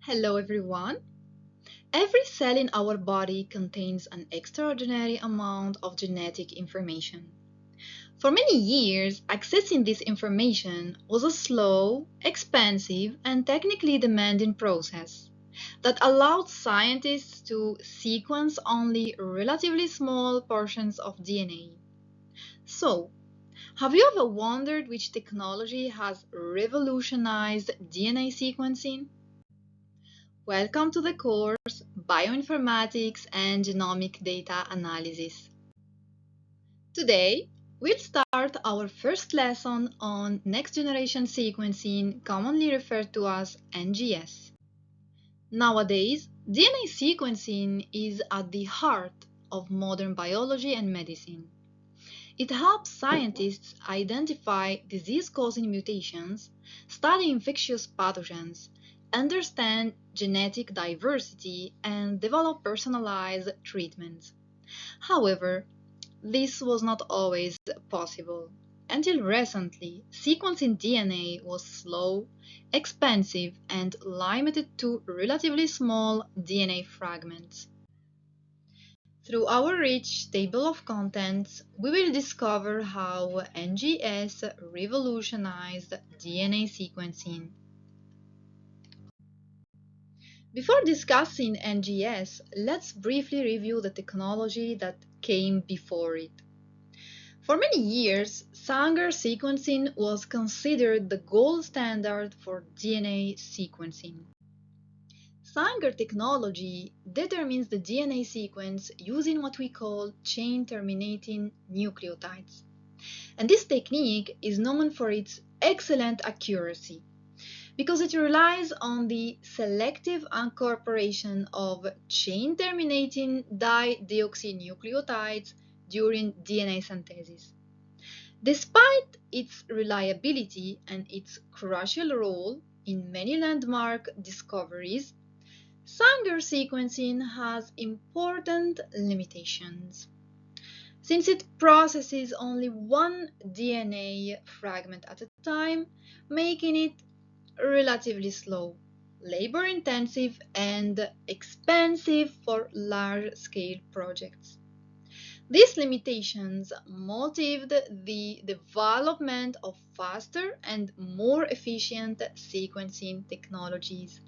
Hello everyone. Every cell in our body contains an extraordinary amount of genetic information. For many years, accessing this information was a slow, expensive, and technically demanding process that allowed scientists to sequence only relatively small portions of DNA. So, have you ever wondered which technology has revolutionized DNA sequencing? Welcome to the course Bioinformatics and Genomic Data Analysis. Today, we'll start our first lesson on next generation sequencing, commonly referred to as NGS. Nowadays, DNA sequencing is at the heart of modern biology and medicine. It helps scientists identify disease-causing mutations, study infectious pathogens, understand genetic diversity, and develop personalized treatments. However, this was not always possible. Until recently, sequencing DNA was slow, expensive, and limited to relatively small DNA fragments. Through our rich table of contents, we will discover how NGS revolutionized DNA sequencing. Before discussing NGS, let's briefly review the technology that came before it. For many years, Sanger sequencing was considered the gold standard for DNA sequencing. Sanger technology determines the DNA sequence using what we call chain-terminating nucleotides. And this technique is known for its excellent accuracy because it relies on the selective incorporation of chain-terminating dideoxynucleotides during DNA synthesis. Despite its reliability and its crucial role in many landmark discoveries, Sanger sequencing has important limitations. Since it processes only one DNA fragment at a time, making it relatively slow, labor-intensive, and expensive for large-scale projects. These limitations motivated the development of faster and more efficient sequencing technologies.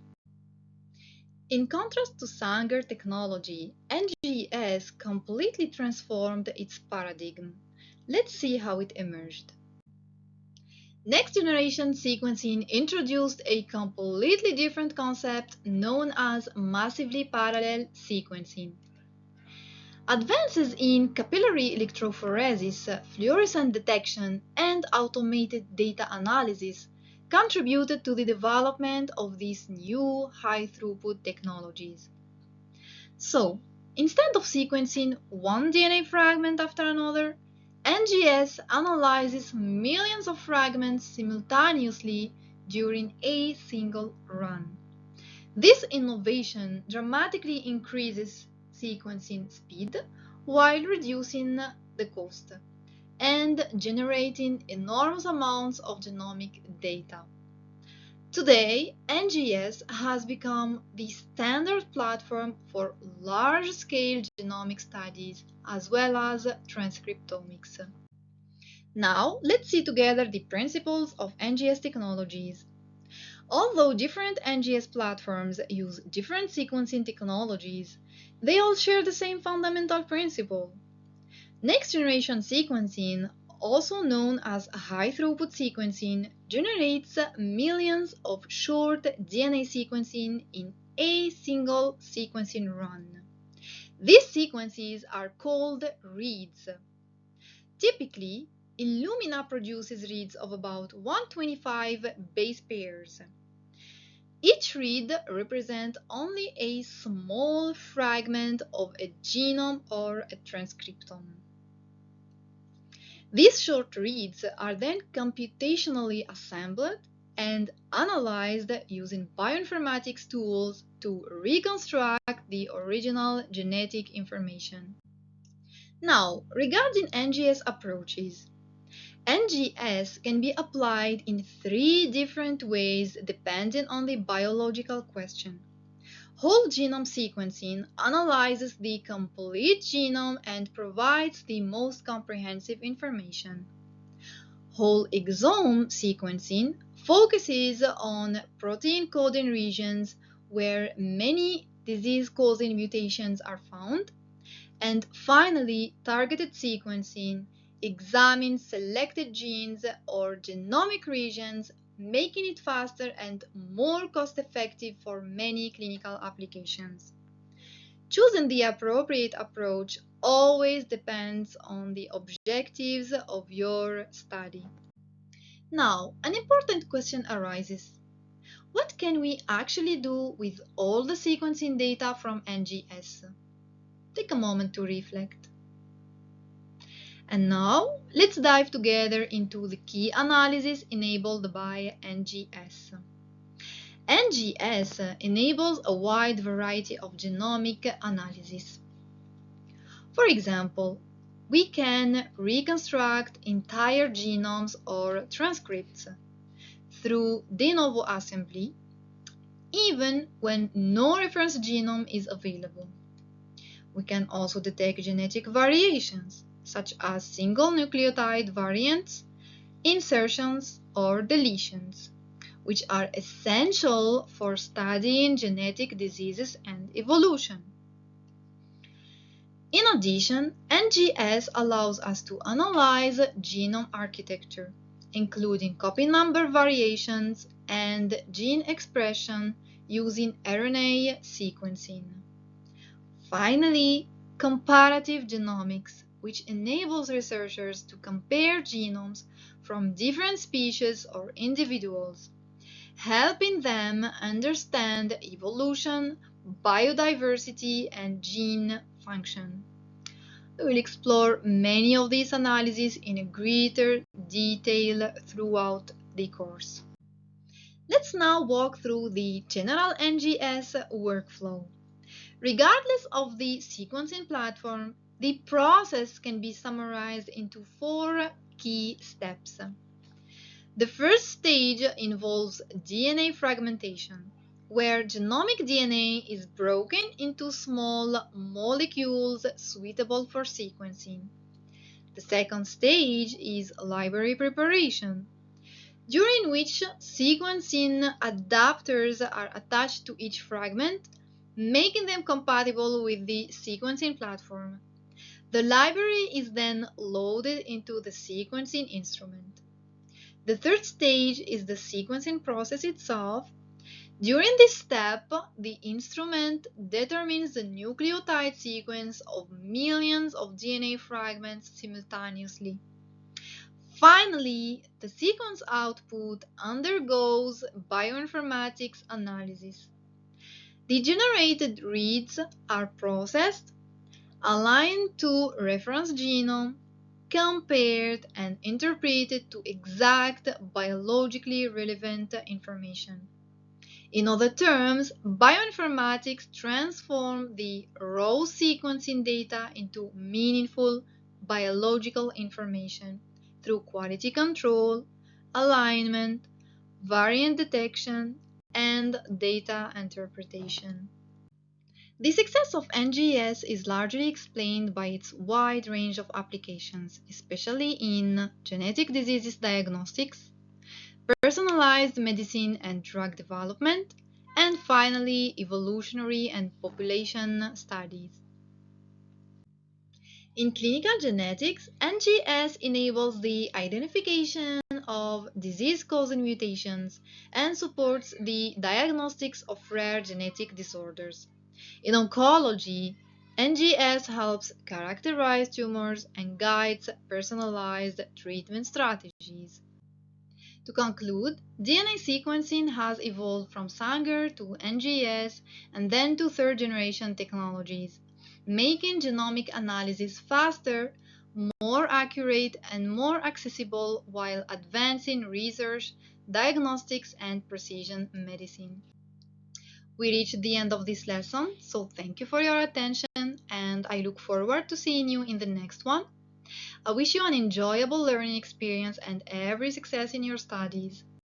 In contrast to Sanger technology, NGS completely transformed its paradigm. Let's see how it emerged. Next-generation sequencing introduced a completely different concept known as massively parallel sequencing. Advances in capillary electrophoresis, fluorescent detection, and automated data analysis contributed to the development of these new high-throughput technologies. So, instead of sequencing one DNA fragment after another, NGS analyzes millions of fragments simultaneously during a single run. This innovation dramatically increases sequencing speed while reducing the cost and generating enormous amounts of genomic data. Today, NGS has become the standard platform for large-scale genomic studies as well as transcriptomics. Now, let's see together the principles of NGS technologies. Although different NGS platforms use different sequencing technologies, they all share the same fundamental principle. Next-generation sequencing, also known as high-throughput sequencing, generates millions of short DNA sequencing in a single sequencing run. These sequences are called reads. Typically, Illumina produces reads of about 125 base pairs. Each read represents only a small fragment of a genome or a transcriptome. These short reads are then computationally assembled and analyzed using bioinformatics tools to reconstruct the original genetic information. Now, regarding NGS approaches, NGS can be applied in three different ways depending on the biological question. Whole genome sequencing analyzes the complete genome and provides the most comprehensive information. Whole exome sequencing focuses on protein coding regions where many disease-causing mutations are found. And finally, targeted sequencing examines selected genes or genomic regions, making it faster and more cost-effective for many clinical applications. Choosing the appropriate approach always depends on the objectives of your study. Now, an important question arises. What can we actually do with all the sequencing data from NGS? Take a moment to reflect. And now, let's dive together into the key analysis enabled by NGS. NGS enables a wide variety of genomic analysis. For example, we can reconstruct entire genomes or transcripts through de novo assembly, even when no reference genome is available. We can also detect genetic variations, such as single nucleotide variants, insertions, or deletions, which are essential for studying genetic diseases and evolution. In addition, NGS allows us to analyze genome architecture, including copy number variations and gene expression using RNA sequencing. Finally, comparative genomics, which enables researchers to compare genomes from different species or individuals, helping them understand evolution, biodiversity, and gene function. We will explore many of these analyses in greater detail throughout the course. Let's now walk through the general NGS workflow. Regardless of the sequencing platform, the process can be summarized into four key steps. The first stage involves DNA fragmentation, where genomic DNA is broken into small molecules suitable for sequencing. The second stage is library preparation, during which sequencing adapters are attached to each fragment, making them compatible with the sequencing platform. The library is then loaded into the sequencing instrument. The third stage is the sequencing process itself. During this step, the instrument determines the nucleotide sequence of millions of DNA fragments simultaneously. Finally, the sequence output undergoes bioinformatics analysis. The generated reads are processed, aligned to reference genome, compared and interpreted to exact biologically relevant information. In other terms, bioinformatics transform the raw sequencing data into meaningful biological information through quality control, alignment, variant detection, and data interpretation. The success of NGS is largely explained by its wide range of applications, especially in genetic diseases diagnostics, personalized medicine and drug development, and finally, evolutionary and population studies. In clinical genetics, NGS enables the identification of disease-causing mutations and supports the diagnostics of rare genetic disorders. In oncology, NGS helps characterize tumors and guides personalized treatment strategies. To conclude, DNA sequencing has evolved from Sanger to NGS and then to third-generation technologies, making genomic analysis faster, more accurate, and more accessible while advancing research, diagnostics, and precision medicine. We reached the end of this lesson, so thank you for your attention, and I look forward to seeing you in the next one. I wish you an enjoyable learning experience and every success in your studies.